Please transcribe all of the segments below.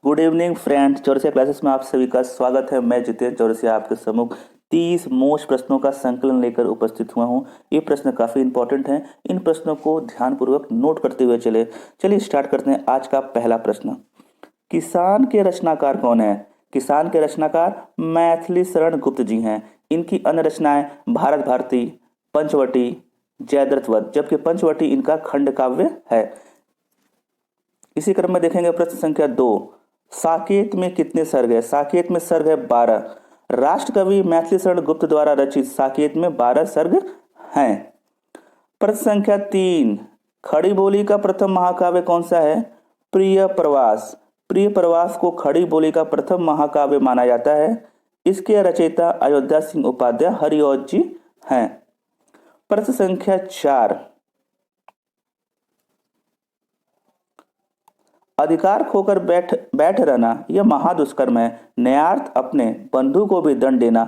Good evening friends, Chaurasia classes में आप सभी का स्वागत है। मैं जितेंद्र चौरसिया आपके सम्मुख 30 मोस्ट प्रश्नों का संकलन लेकर उपस्थित हुआ हूँ। ये प्रश्न काफी इंपॉर्टेंट हैं। इन प्रश्नों को ध्यानपूर्वक नोट करते हुए चलिए स्टार्ट करते हैं। आज का पहला प्रश्न, किसान के रचनाकार कौन है? किसान के रचनाकार मैथिली शरण गुप्त जी हैं। इनकी अन्य रचनाएं भारत भारती, पंचवटी, जयद्रथ वध, जबकि पंचवटी इनका खंड काव्य है। इसी क्रम में देखेंगे प्रश्न संख्या 2, साकेत में कितने सर्ग है? साकेत में सर्ग है 12। राष्ट्रकवि मैथिली शरण गुप्त द्वारा रचित साकेत में 12 सर्ग हैं। प्रश्न संख्या 3, खड़ी बोली का प्रथम महाकाव्य कौन सा है? प्रिय प्रवास। प्रिय प्रवास को खड़ी बोली का प्रथम महाकाव्य माना जाता है। इसके रचयिता अयोध्या सिंह उपाध्याय हरिऔध जी हैं। प्रश्न संख्या 4, अधिकार खोकर बैठ रहना यह महादुष्कर्म है। न्यायार्थ अपने बंधु को भी दंड देना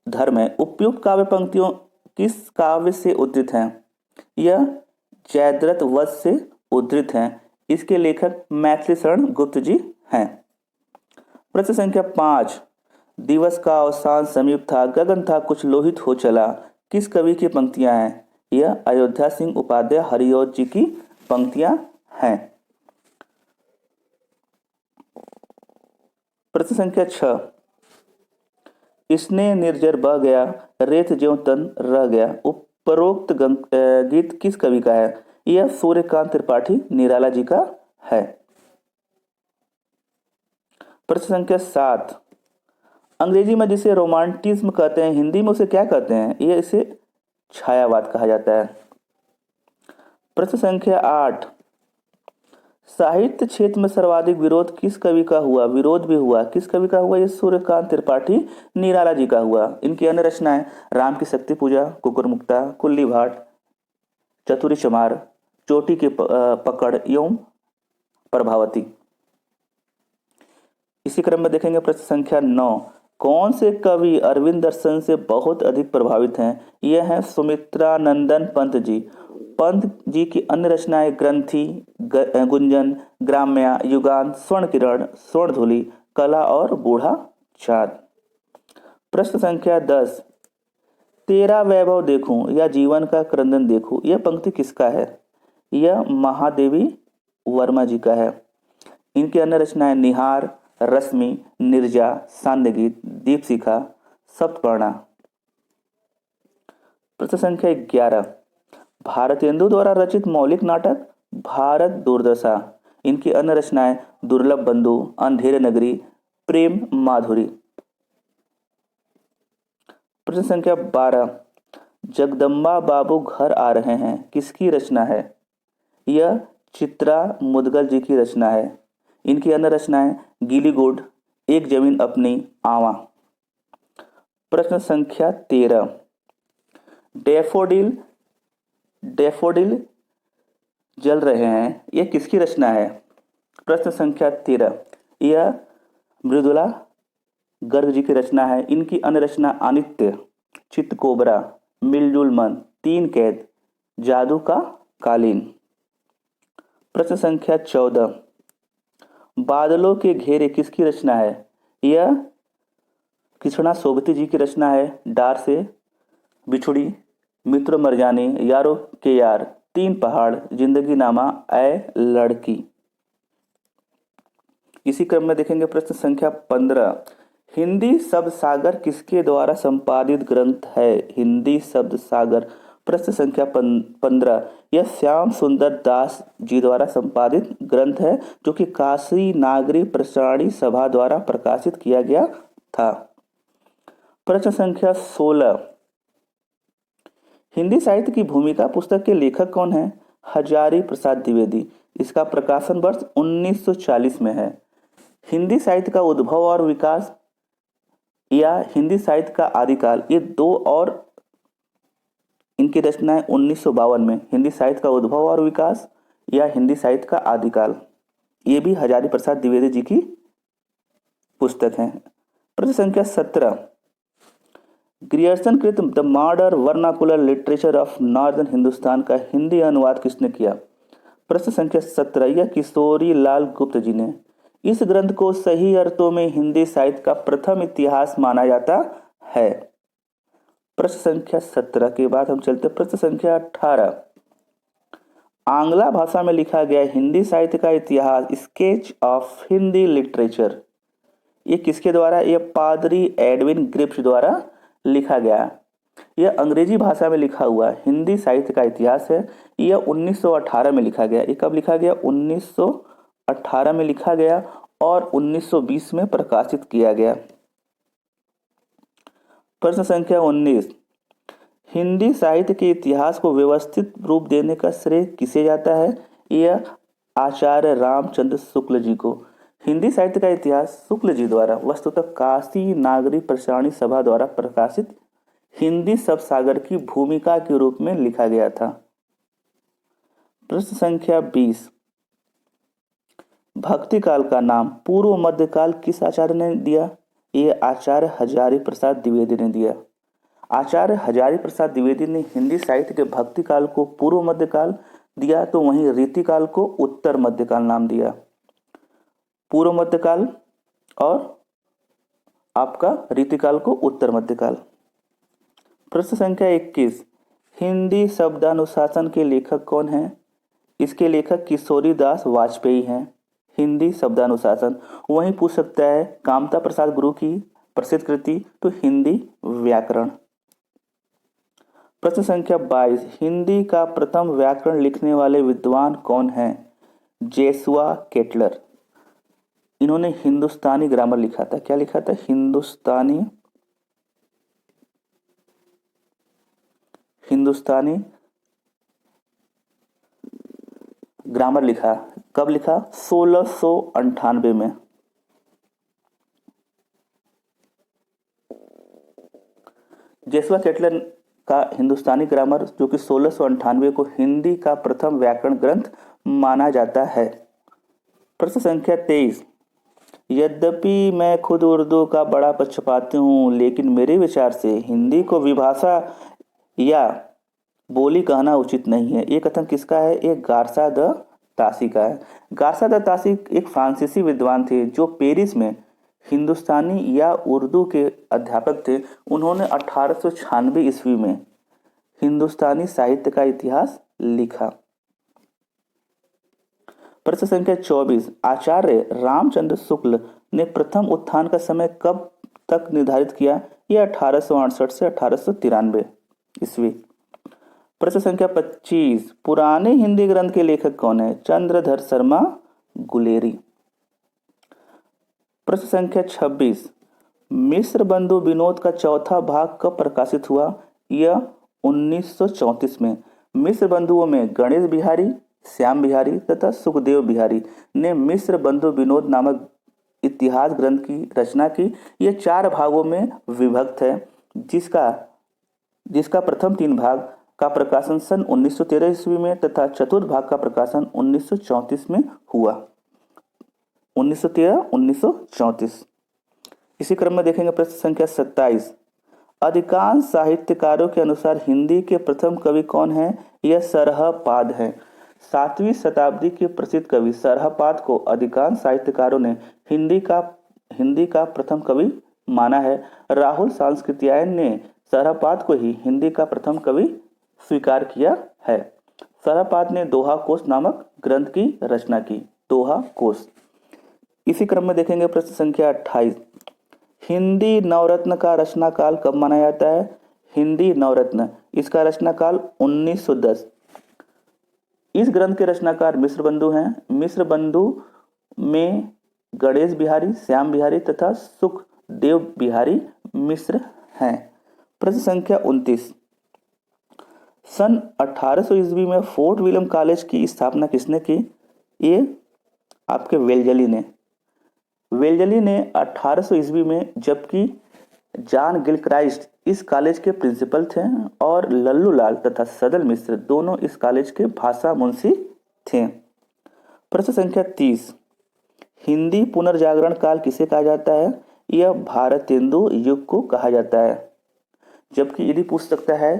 धर्म है। उपयुक्त काव्य पंक्तियों किस काव्य से उद्धृत हैं? यह जयद्रथ वध से उद्धृत हैं। इसके लेखक मैथिली शरण गुप्त जी हैं। प्रश्न संख्या 5, दिवस का अवसान समीप था, गगन था कुछ लोहित हो चला, किस कवि की पंक्तियां हैं? यह अयोध्या सिंह उपाध्याय हरिऔध जी की पंक्तियां हैं। प्रश्न संख्या 6, इसने निर्जर बह गया, रेत ज्यों तन रह गया, उपरोक्त गीत किस कवि का है? यह सूर्यकांत त्रिपाठी निराला जी का है। प्रश्न संख्या 7, अंग्रेजी में जिसे रोमांटिज्म कहते हैं, हिंदी में उसे क्या कहते हैं? यह इसे छायावाद कहा जाता है। प्रश्न संख्या 8, साहित्य क्षेत्र में सर्वाधिक विरोध किस कवि का हुआ? विरोध भी हुआ, किस कवि का हुआ? यह सूर्यकांत त्रिपाठी निराला जी का हुआ। इनकी अन्य रचनाएं राम की शक्ति पूजा, कुकुरमुक्ता, कुल्ली भाट, चतुरी चमार, चोटी की पकड़ एवं प्रभावती। इसी क्रम में देखेंगे प्रश्न संख्या 9, कौन से कवि अरविंद दर्शन से बहुत अधिक प्रभावित हैं? यह है सुमित्रानंदन पंत जी। पंत जी की अन्य रचनाएं ग्रंथि, गुंजन, ग्राम्या, युगांत, स्वर्ण किरण, स्वर्णधूलि, कला और बूढ़ा चाँद। प्रश्न संख्या 10, तेरा वैभव देखूं या जीवन का क्रंदन देखूं, यह पंक्ति किसका है? यह महादेवी वर्मा जी का है। इनकी अन्य रचनाएं निहार, रश्मि, निर्जा, सांध्यगीत, दीपशिखा, सप्तपर्णा। प्रश्न संख्या 11, भारतेंदु द्वारा रचित मौलिक नाटक भारत दुर्दशा। इनकी अन्य रचनाएं दुर्लभ बंधु, अंधेरे नगरी, प्रेम माधुरी। प्रश्न संख्या 12, जगदम्बा बाबू घर आ रहे हैं किसकी रचना है? यह चित्रा मुदगल जी की रचना है। इनकी अन्य रचनाएं गीली गुड़, एक जमीन अपनी, आवा। प्रश्न संख्या 13, डैफोडिल डैफोडिल जल रहे हैं यह किसकी रचना है? प्रश्न संख्या 13, यह मृदुला गर्ग जी की रचना है। इनकी अन्य रचना अनित्य, चित्त कोबरा, मिलजुल मन, तीन कैद, जादू का कालीन। प्रश्न संख्या 14, बादलों के घेरे किसकी रचना है? यह कृष्णा सोबती जी की रचना है। डार से बिछुड़ी, मित्र मर जाने, यारों के यार, तीन पहाड़, जिंदगी नामा, ऐ लड़की। इसी क्रम में देखेंगे प्रश्न संख्या 15, हिंदी शब्द सागर किसके द्वारा संपादित ग्रंथ है? हिंदी शब्द सागर। प्रश्न संख्या 15, यह श्याम सुंदर दास जी द्वारा संपादित ग्रंथ है जो कि काशी नागरी प्रसारणी सभा द्वारा प्रकाशित किया गया था। प्रश्न संख्या 16, हिंदी साहित्य की भूमिका पुस्तक के लेखक कौन है? हजारी प्रसाद द्विवेदी। इसका प्रकाशन वर्ष 1940 में है। हिंदी साहित्य का उद्भव और विकास या हिंदी साहित्य का आदिकाल, ये दो और इनकी रचनाएं 1952 में। हिंदी साहित्य का उद्भव और विकास या हिंदी साहित्य का आदिकाल, ये भी हजारी प्रसाद द्विवेदी जी की पुस्तक है। प्रश्न संख्या 17, ग्रियर्सन कृत the modern vernacular literature of northern Hindustan का हिंदी अनुवाद किसने किया? प्रश्न संख्या 17, यह किशोरी लाल गुप्त जी ने। इस ग्रंथ को सही अर्थों में हिंदी साहित्य का प्रथम इतिहास माना जाता है। प्रश्न संख्या 17 के बाद हम चलते प्रश्न संख्या 18। आंग्ला भाषा में लिखा गया हिंदी साहित्य का इतिहास, स्केच ऑफ हिंदी लिटरेचर, ये किसके द्वारा? ये पादरी एडविन ग्रिप्स द्वारा लिखा गया। यह अंग्रेजी भाषा में लिखा हुआ हिंदी साहित्य का इतिहास है। यह 1918 में लिखा गया। ये कब लिखा गया? 1918 में लिखा गया और 1920 में प्रकाशित किया गया। प्रश्न संख्या 19। हिंदी साहित्य के इतिहास को व्यवस्थित रूप देने का श्रेय किसे जाता है? यह आचार्य रामचंद्र शुक्ल जी को। हिंदी साहित्य का इतिहास शुक्ल जी द्वारा वस्तुतः काशी नागरी प्रसारणी सभा द्वारा प्रकाशित हिंदी शब्दसागर की भूमिका के रूप में लिखा गया था। प्रश्न संख्या 20। भक्ति काल का नाम पूर्व मध्यकाल किस आचार्य ने दिया? ये आचार्य हजारी प्रसाद द्विवेदी ने दिया। आचार्य हजारी प्रसाद द्विवेदी ने हिंदी साहित्य के भक्ति काल को पूर्व मध्यकाल दिया, तो वहीं रीतिकाल को उत्तर मध्यकाल नाम दिया। पूर्व मध्यकाल और आपका रीतिकाल को उत्तर मध्यकाल। प्रश्न संख्या 21। हिंदी शब्दानुशासन के लेखक कौन हैं? इसके लेखक किशोरी दास वाजपेयी हैं। हिंदी शब्दानुशासन वहीं पूछ सकता है कामता प्रसाद गुरु की प्रसिद्ध कृति तो हिंदी व्याकरण। प्रश्न संख्या 22। हिंदी का प्रथम व्याकरण लिखने वाले विद्वान कौन हैं? जेसुआ केटलर। इन्होंने हिंदुस्तानी ग्रामर लिखा था। क्या लिखा था? हिंदुस्तानी ग्रामर लिखा। कब लिखा? 1698 में। जेसुआ केटलर का हिंदुस्तानी ग्रामर जो कि 1698 को हिंदी का प्रथम व्याकरण ग्रंथ माना जाता है। प्रश्न संख्या 23। यद्यपि मैं खुद उर्दू का बड़ा पक्षपाती हूँ, लेकिन मेरे विचार से हिंदी को विभाषा या बोली कहना उचित नहीं है। ये कथन किसका है? ये गार्सा द तासी का है। गार्सा द तासी एक फ्रांसीसी विद्वान थे जो पेरिस में हिंदुस्तानी या उर्दू के अध्यापक थे। उन्होंने 1896 ईस्वी में हिंदुस्तानी साहित्य का इतिहास लिखा। प्रश्न संख्या 24। आचार्य रामचंद्र शुक्ल ने प्रथम उत्थान का समय कब तक निर्धारित किया? यह 1868 से 1893 ईस्वी। प्रश्न संख्या 25। पुराने हिंदी ग्रंथ के लेखक कौन है? चंद्रधर शर्मा गुलेरी। प्रश्न संख्या 26। मिश्र बंधु विनोद का चौथा भाग कब प्रकाशित हुआ? यह 1934 में। मिश्र बंधुओं में गणेश बिहारी, श्याम बिहारी तथा सुखदेव बिहारी ने मिश्र बंधु विनोद नामक इतिहास ग्रंथ की रचना की। यह 4 भागों में विभक्त है, जिसका प्रथम 3 भाग का प्रकाशन सन 1913 ईस्वी में तथा चतुर्थ भाग का प्रकाशन 1934 में हुआ। 1913-1934। इसी क्रम में देखेंगे प्रश्न संख्या 27। अधिकांश साहित्यकारों के अनुसार हिंदी के प्रथम कवि कौन है? यह सरहपाद है। 7वीं शताब्दी के प्रसिद्ध कवि सरहपाद को अधिकांश साहित्यकारों ने हिंदी का प्रथम कवि माना है। राहुल सांस्कृत्यायन ने सरहपाद को ही हिंदी का प्रथम कवि स्वीकार किया है। सरहपाद ने दोहा कोश नामक ग्रंथ की रचना की। दोहा कोश। इसी क्रम में देखेंगे प्रश्न संख्या 28। हिंदी नवरत्न का रचना काल कब माना जाता है? हिंदी नवरत्न इसका रचना काल 1910। इस ग्रंथ के रचनाकार मिश्र बंधु हैं। मिश्र बंधु में गणेश बिहारी, श्याम बिहारी तथा सुखदेव बिहारी मिश्र हैं। प्रश्न संख्या 29। सन 1800 ईस्वी में फोर्ट विलियम कॉलेज की स्थापना किसने की? ये आपके वेलजली ने 1800 ईस्वी में, जबकि जॉन गिलक्राइस्ट इस कॉलेज के प्रिंसिपल थे और लल्लू लाल तथा सदल मिश्र दोनों इस कॉलेज के भाषा मुंशी थे। प्रश्न संख्या 30। हिंदी पुनर्जागरण काल किसे कहा जाता है? यह भारतेंदु युग को कहा जाता है। जबकि यदि पूछ सकता है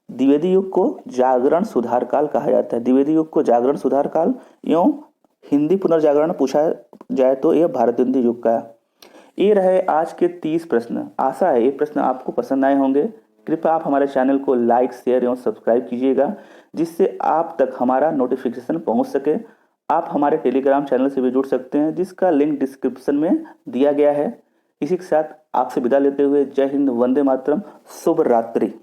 द्विवेदी युग को जागरण सुधार काल कहा जाता है। द्विवेदी युग को जागरण सुधार काल एवं हिंदी पुनर्जागरण पूछा जाए तो यह भारत हिंदी युग का है। ये रहे आज के 30 प्रश्न। आशा है ये प्रश्न आपको पसंद आए होंगे। कृपया आप हमारे चैनल को लाइक, शेयर एवं सब्सक्राइब कीजिएगा, जिससे आप तक हमारा नोटिफिकेशन पहुंच सके। आप हमारे टेलीग्राम चैनल से भी जुड़ सकते हैं, जिसका लिंक डिस्क्रिप्शन में दिया गया है। इसी के साथ आपसे विदा लेते हुए जय हिंद, वंदे मातरम, शुभ रात्रि।